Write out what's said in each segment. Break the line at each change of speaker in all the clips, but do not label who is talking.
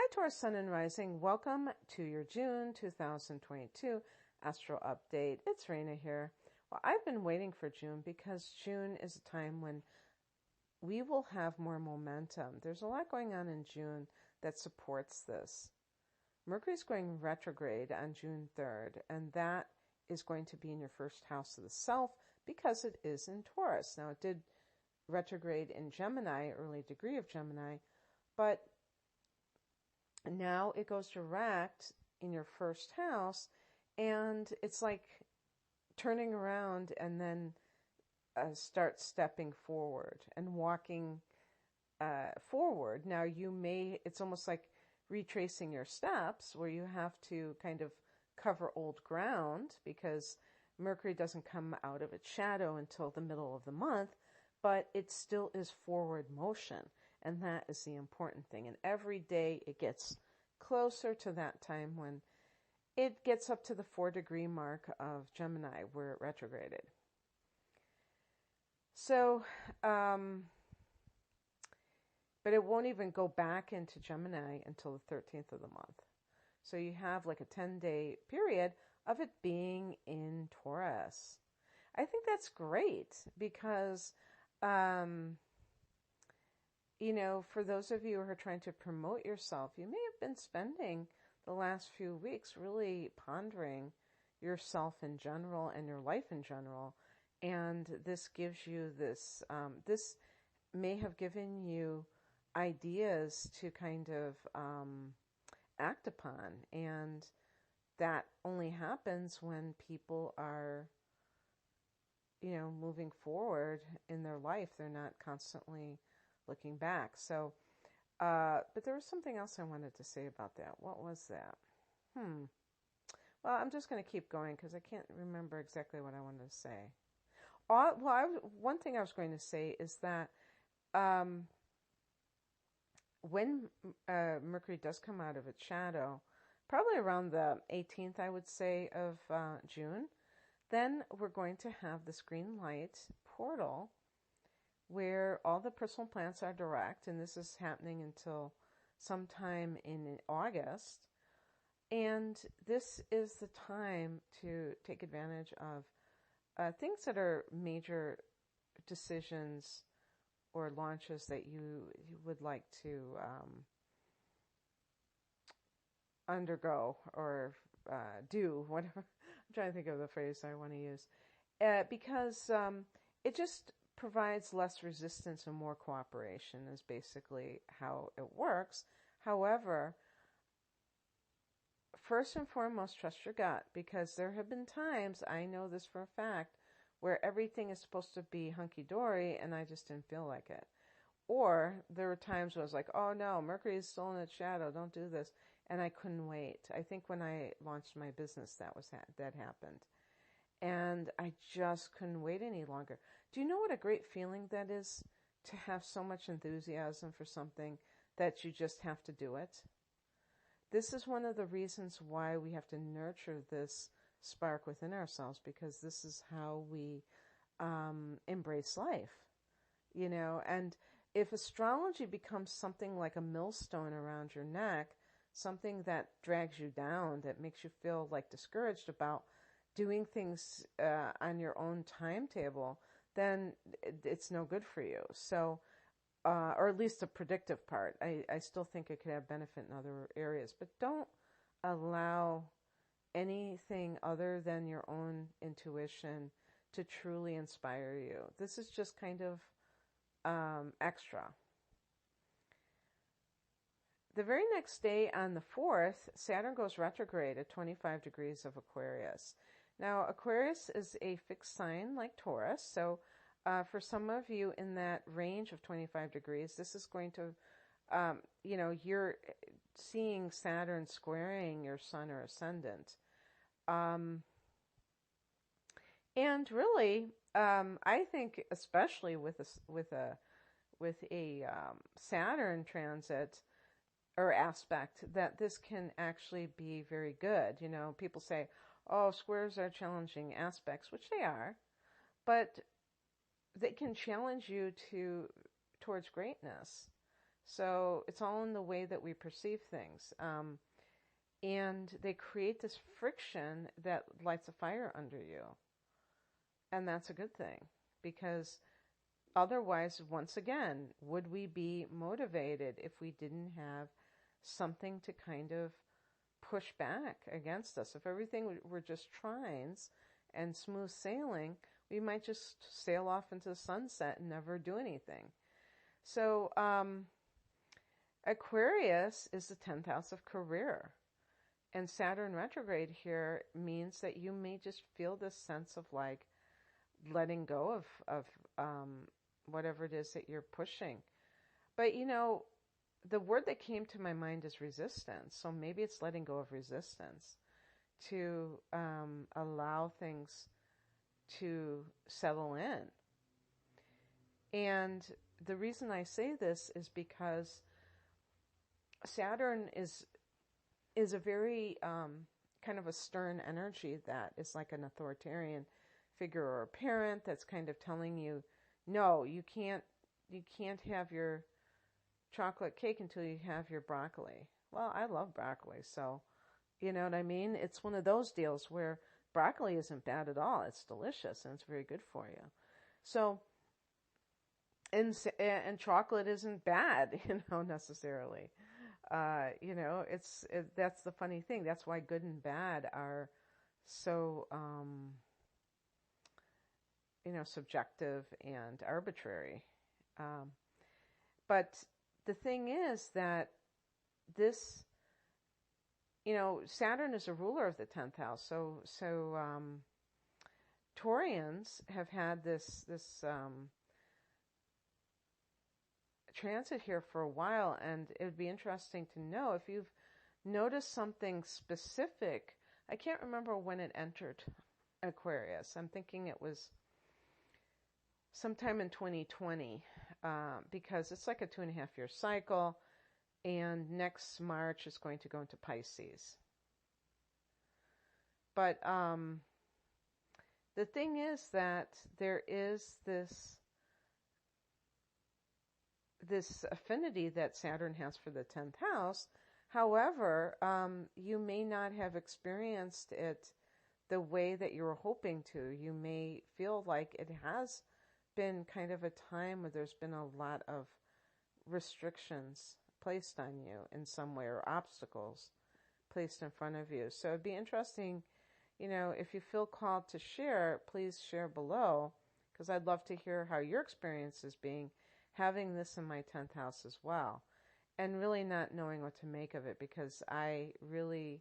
Hi, Taurus Sun and Rising. Welcome to your June 2022 Astro Update. It's Raina here. Well, I've been waiting for June because June is a time when we will have more momentum. There's a lot going on in June that supports this. Mercury's going retrograde on June 3rd, and that is going to be in your first house of the self because it is in Taurus. Now, it did retrograde in Gemini, early degree of Gemini, but now it goes direct in your first house, and it's like turning around and then start stepping forward and walking forward. Now it's almost like retracing your steps where you have to kind of cover old ground because Mercury doesn't come out of its shadow until the middle of the month, but it still is forward motion. And that is the important thing. And every day it gets closer to that time when it gets up to the 4-degree mark of Gemini where it retrograded. So, but it won't even go back into Gemini until the 13th of the month. So you have like a 10-day period of it being in Taurus. I think that's great because for those of you who are trying to promote yourself, you may have been spending the last few weeks really pondering yourself in general and your life in general. And this gives you this may have given you ideas to kind of act upon. And that only happens when people are, moving forward in their life. They're not constantly looking back. So, but there was something else I wanted to say about that. What was that? Well, I'm just going to keep going because I can't remember exactly what I wanted to say. One thing I was going to say is that when Mercury does come out of its shadow, probably around the 18th, I would say, of June, then we're going to have this green light portal where all the personal planets are direct, and this is happening until sometime in August. And this is the time to take advantage of things that are major decisions or launches that you would like to undergo or do, whatever. I'm trying to think of the phrase I want to use. Because it just provides less resistance and more cooperation is basically how it works. However, first and foremost, trust your gut, because there have been times, I know this for a fact, where everything is supposed to be hunky-dory and I just didn't feel like it. Or there were times where I was like, oh no, Mercury is still in its shadow, don't do this. And I couldn't wait. I think when I launched my business, that happened. And I just couldn't wait any longer. Do you know what a great feeling that is, to have so much enthusiasm for something that you just have to do it? This is one of the reasons why we have to nurture this spark within ourselves, because this is how we embrace life, and if astrology becomes something like a millstone around your neck, something that drags you down, that makes you feel like discouraged about doing things on your own timetable, then it's no good for you. So, or at least the predictive part. I still think it could have benefit in other areas, but don't allow anything other than your own intuition to truly inspire you. This is just kind of extra. The very next day on the 4th, Saturn goes retrograde at 25 degrees of Aquarius. Now, Aquarius is a fixed sign like Taurus, so for some of you in that range of 25 degrees, this is going to, you're seeing Saturn squaring your sun or ascendant. And really, I think especially with a Saturn transit or aspect, that this can actually be very good. People say, oh, squares are challenging aspects, which they are, but they can challenge you towards greatness. So it's all in the way that we perceive things. And they create this friction that lights a fire under you. And that's a good thing, because otherwise, once again, would we be motivated if we didn't have something to kind of push back against us? If everything were just trines and smooth sailing, we might just sail off into the sunset and never do anything. So Aquarius is the 10th house of career. And Saturn retrograde here means that you may just feel this sense of like letting go of whatever it is that you're pushing. But, the word that came to my mind is resistance. So maybe it's letting go of resistance to allow things to settle in. And the reason I say this is because Saturn is a very kind of a stern energy that is like an authoritarian figure or a parent that's kind of telling you, no, you can't have your chocolate cake until you have your broccoli. Well, I love broccoli, so you know what I mean? It's one of those deals where broccoli isn't bad at all. It's delicious and it's very good for you. So, and chocolate isn't bad, necessarily. That's the funny thing. That's why good and bad are so, subjective and arbitrary. But the thing is that this, Saturn is a ruler of the 10th house. So Taurians have had this transit here for a while, and it would be interesting to know if you've noticed something specific. I can't remember when it entered Aquarius. I'm thinking it was sometime in 2020, because it's like a 2.5-year cycle, and next March is going to go into Pisces. But the thing is that there is this affinity that Saturn has for the 10th house. However, you may not have experienced it the way that you were hoping to. You may feel like it has been kind of a time where there's been a lot of restrictions placed on you in some way, or obstacles placed in front of you. So it'd be interesting, if you feel called to share, please share below, because I'd love to hear how your experience is being having this in my 10th house as well, and really not knowing what to make of it, because I really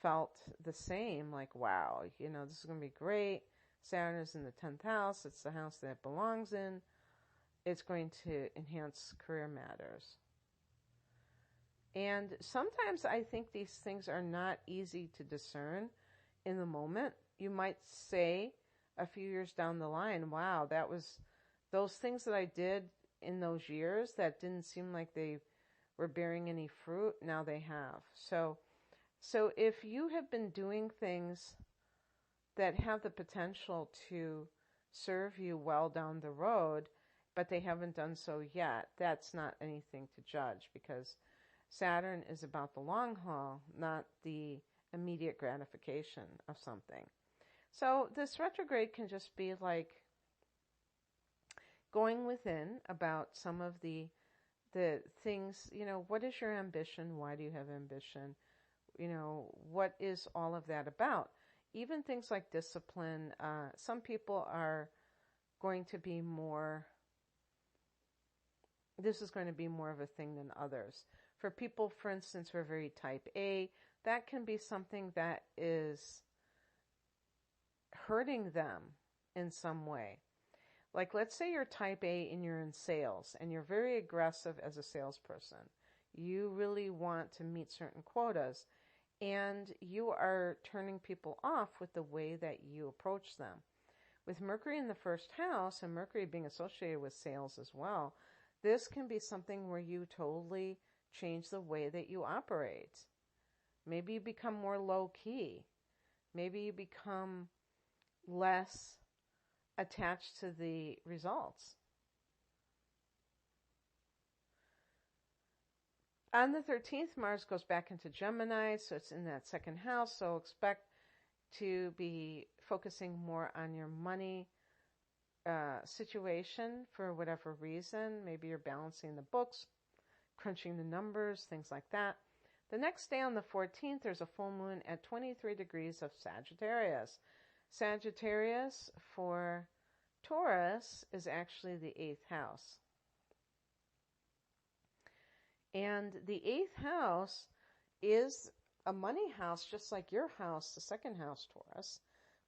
felt the same, like, wow, this is going to be great. Saturn is in the 10th house. It's the house that it belongs in. It's going to enhance career matters. And sometimes I think these things are not easy to discern in the moment. You might say a few years down the line, wow, that was those things that I did in those years that didn't seem like they were bearing any fruit. Now they have. So if you have been doing things that have the potential to serve you well down the road, but they haven't done so yet, that's not anything to judge, because Saturn is about the long haul, not the immediate gratification of something. So this retrograde can just be like going within about some of the things, what is your ambition? Why do you have ambition? What is all of that about? Even things like discipline, some people are going to be more, this is going to be more of a thing than others. For people, for instance, who are very type A, that can be something that is hurting them in some way. Like, let's say you're type A and you're in sales and you're very aggressive as a salesperson. You really want to meet certain quotas, and you are turning people off with the way that you approach them. With Mercury in the first house, and Mercury being associated with sales as well, this can be something where you totally change the way that you operate. Maybe you become more low-key. Maybe you become less attached to the results. On the 13th, Mars goes back into Gemini, so it's in that second house. So expect to be focusing more on your money situation for whatever reason. Maybe you're balancing the books, crunching the numbers, things like that. The next day on the 14th, there's a full moon at 23 degrees of Sagittarius. Sagittarius for Taurus is actually the 8th house. And the 8th house is a money house, just like your house, the second house, Taurus.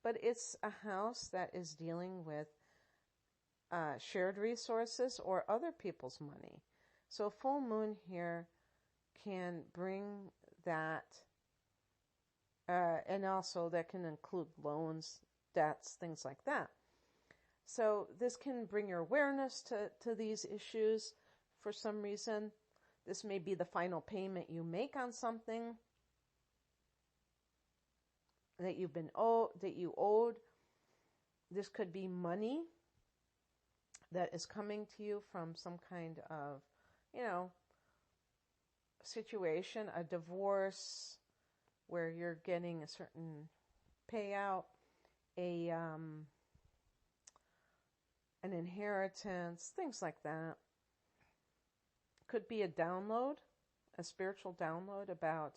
But it's a house that is dealing with shared resources or other people's money. So a full moon here can bring that, and also that can include loans, debts, things like that. So this can bring your awareness to these issues for some reason. This may be the final payment you make on something that you owed. This could be money that is coming to you from some kind of, situation, a divorce where you're getting a certain payout, an inheritance, things like that. Could be a download, a spiritual download about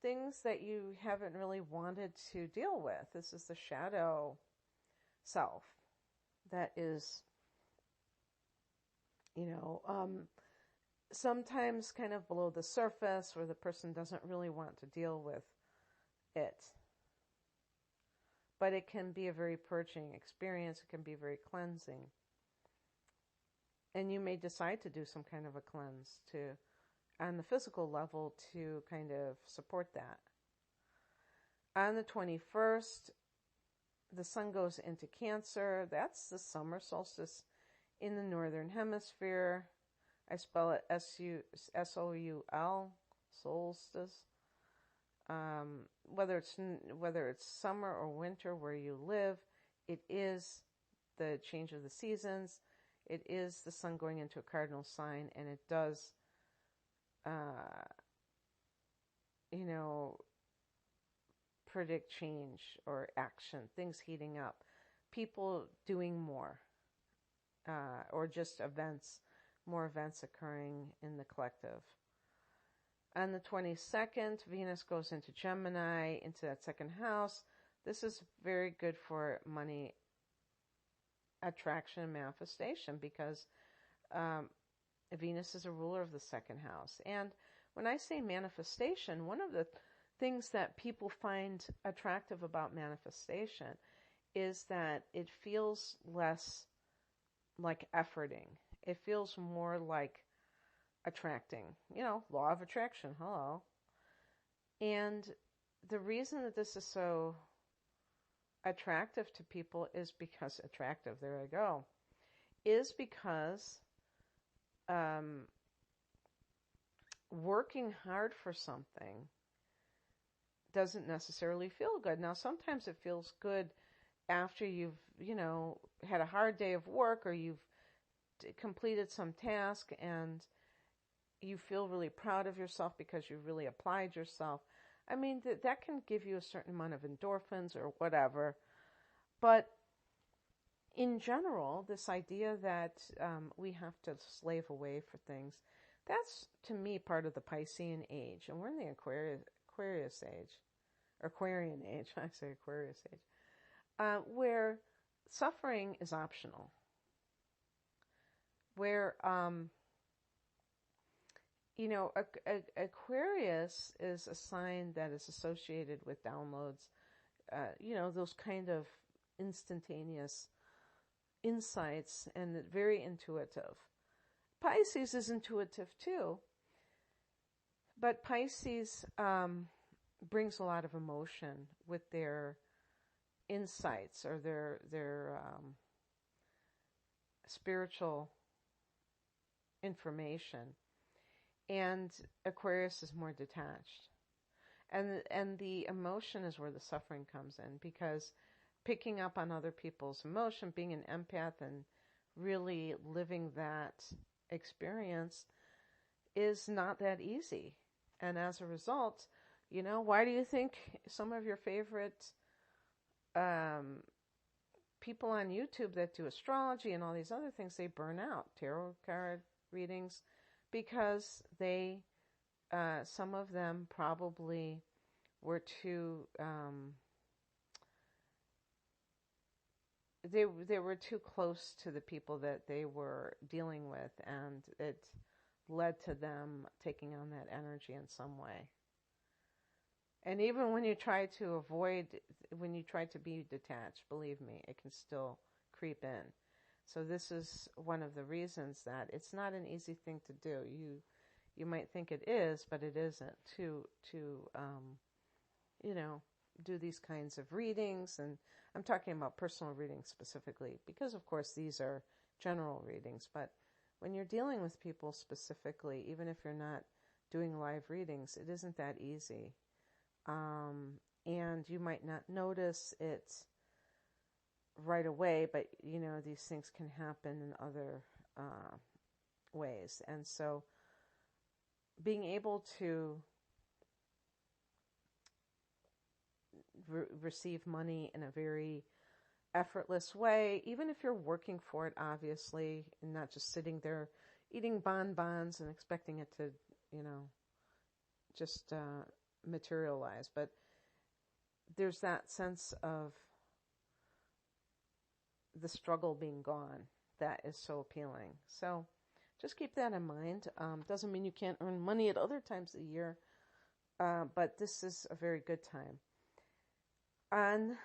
things that you haven't really wanted to deal with. This is the shadow self that is, sometimes kind of below the surface, where the person doesn't really want to deal with it. But it can be a very purging experience. It can be very cleansing. And you may decide to do some kind of a cleanse on the physical level to kind of support that. On the 21st, the sun goes into Cancer. That's the summer solstice in the northern hemisphere. I spell it S-O-U-L, solstice. Whether it's summer or winter where you live, it is the change of the seasons. It is the sun going into a cardinal sign, and it does, predict change or action, things heating up, people doing more, or just more events occurring in the collective. On the 22nd, Venus goes into Gemini, into that second house. This is very good for money attraction and manifestation because Venus is a ruler of the second house. And when I say manifestation, one of the things that people find attractive about manifestation is that it feels less like efforting. It feels more like attracting, law of attraction, hello. And the reason that this is so attractive to people is because, working hard for something doesn't necessarily feel good. Now, sometimes it feels good after you've, had a hard day of work or you've completed some task and you feel really proud of yourself because you really applied yourself. I mean, that can give you a certain amount of endorphins or whatever. But in general, this idea that we have to slave away for things, that's, to me, part of the Piscean age. And we're in the Aquarius age, or Aquarian age, I say Aquarius age, where suffering is optional. Where, Aquarius is a sign that is associated with downloads, those kind of instantaneous insights, and very intuitive. Pisces is intuitive too, but Pisces brings a lot of emotion with their insights or their spiritual information. And Aquarius is more detached. And the emotion is where the suffering comes in, because picking up on other people's emotion, being an empath and really living that experience is not that easy. And as a result, why do you think some of your favorite people on YouTube that do astrology and all these other things, they burn out, tarot card readings, because some of them probably were too, they were too close to the people that they were dealing with, and it led to them taking on that energy in some way. And even when you try to be detached, believe me, it can still creep in. So this is one of the reasons that it's not an easy thing to do. You might think it is, but it isn't, to do these kinds of readings. And I'm talking about personal readings specifically, because of course these are general readings. But when you're dealing with people specifically, even if you're not doing live readings, it isn't that easy. And you might not notice it right away, but these things can happen in other ways. And so being able to receive money in a very effortless way, even if you're working for it, obviously, and not just sitting there eating bonbons and expecting it to, just materialize. But there's that sense of the struggle being gone that is so appealing. So just keep that in mind. Doesn't mean you can't earn money at other times of the year, but this is a very good time. On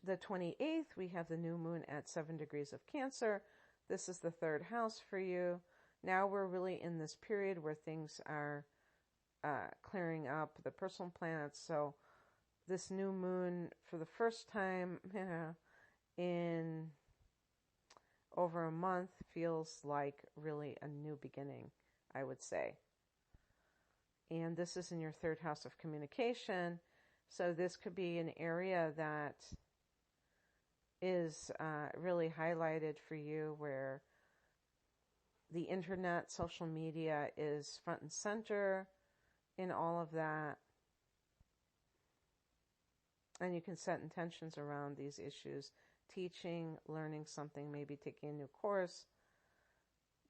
the 28th, we have the new moon at 7 degrees of Cancer. This is the third house for you. Now we're really in this period where things are clearing up, the personal planets. So this new moon, for the first time in over a month, feels like really a new beginning, I would say. And this is in your third house of communication. So this could be an area that is really highlighted for you, where the internet, social media is front and center in all of that. And you can set intentions around these issues. Teaching, learning something, maybe taking a new course,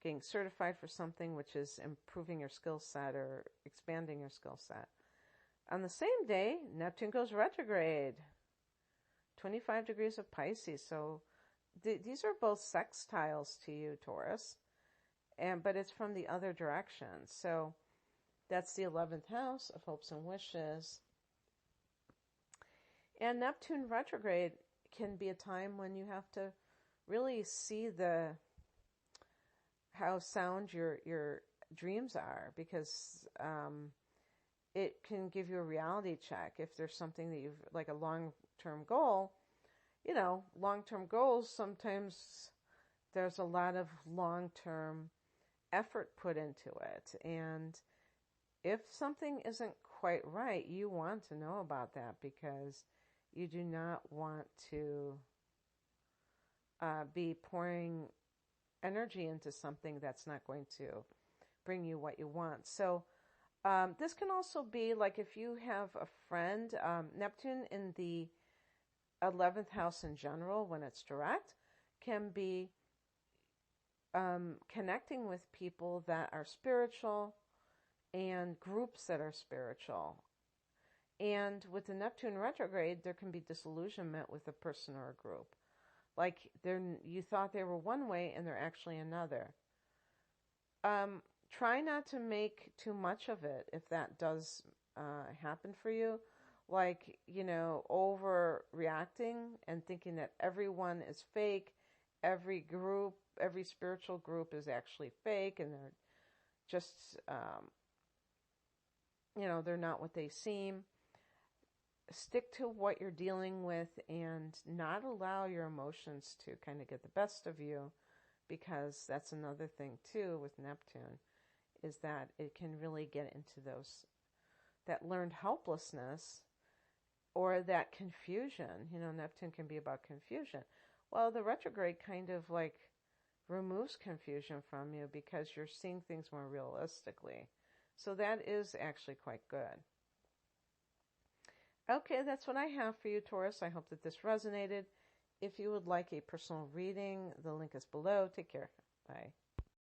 getting certified for something, which is improving your skill set or expanding your skill set. On the same day, Neptune goes retrograde, 25 degrees of Pisces. So these are both sextiles to you, Taurus, but it's from the other direction. So that's the 11th house of hopes and wishes. And Neptune retrograde can be a time when you have to really see how sound your dreams are, because it can give you a reality check. If there's something that you've, like a long-term goal, long-term goals, sometimes there's a lot of long-term effort put into it. And if something isn't quite right, you want to know about that, because you do not want to be pouring energy into something that's not going to bring you what you want. So this can also be like if you have a friend, Neptune in the 11th house in general, when it's direct, can be connecting with people that are spiritual and groups that are spiritual. And with the Neptune retrograde, there can be disillusionment with a person or a group. Like you thought they were one way and they're actually another. Try not to make too much of it if that does happen for you. Like, overreacting and thinking that everyone is fake. Every spiritual group is actually fake, and they're just, they're not what they seem. Stick to what you're dealing with and not allow your emotions to kind of get the best of you, because that's another thing too with Neptune, is that it can really get into that learned helplessness or that confusion. Neptune can be about confusion. Well, the retrograde kind of like removes confusion from you because you're seeing things more realistically. So that is actually quite good. Okay, that's what I have for you, Taurus. I hope that this resonated. If you would like a personal reading, the link is below. Take care. Bye.